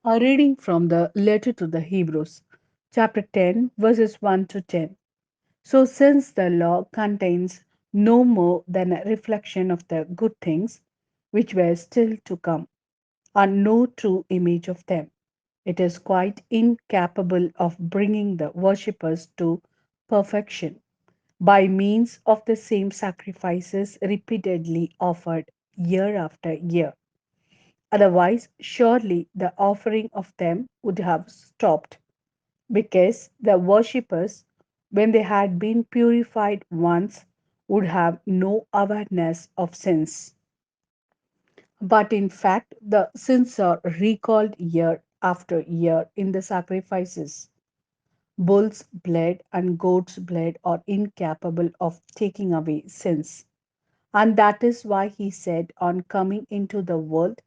A reading from the letter to the Hebrews, chapter 10, verses 1 to 10. So, since the law contains no more than a reflection of the good things which were still to come, and no true image of them, it is quite incapable of bringing the worshippers to perfection by means of the same sacrifices repeatedly offered year after year. Otherwise, surely the offering of them would have stopped, because the worshippers, when they had been purified once, would have no awareness of sins. But in fact, the sins are recalled year after year in the sacrifices. Bull's blood and goat's blood are incapable of taking away sins. And that is why he said, on coming into the world,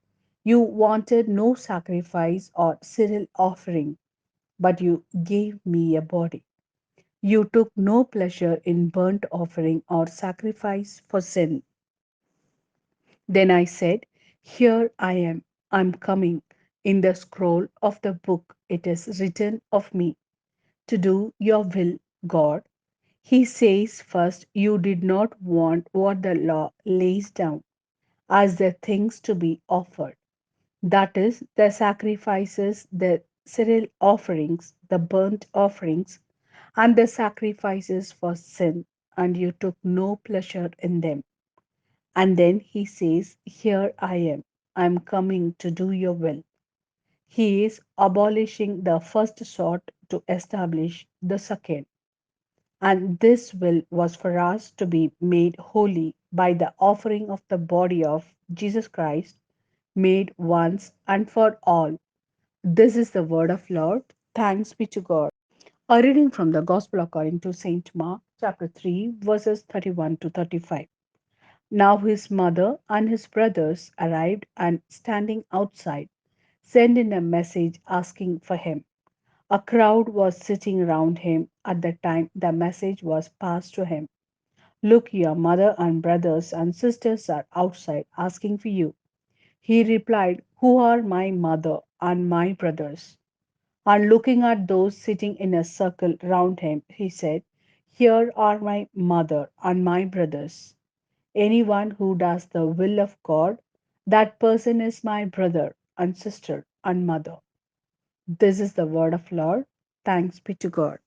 you wanted no sacrifice or cereal offering, but you gave me a body. You took no pleasure in burnt offering or sacrifice for sin. Then I said, here I am, I'm coming. In the scroll of the book it is written of me, to do your will, God. He says first, you did not want what the law lays down as the things to be offered, that is, the sacrifices, the cereal offerings, the burnt offerings, and the sacrifices for sin, and you took no pleasure in them. And then he says, here I am, I am coming to do your will. He is abolishing the first sort to establish the second. And this will was for us to be made holy by the offering of the body of Jesus Christ, made once and for all. This is the word of Lord. Thanks be to God. A reading from the Gospel according to Saint Mark, chapter 3, verses 31 to 35. Now his mother and his brothers arrived, and standing outside, sent in a message asking for him. A crowd was sitting round him at the time the message was passed to him. Look, your mother and brothers and sisters are outside asking for you. He replied, who are my mother and my brothers? And looking at those sitting in a circle round him, he said, here are my mother and my brothers. Anyone who does the will of God, that person is my brother and sister and mother. This is the word of Lord. Thanks be to God.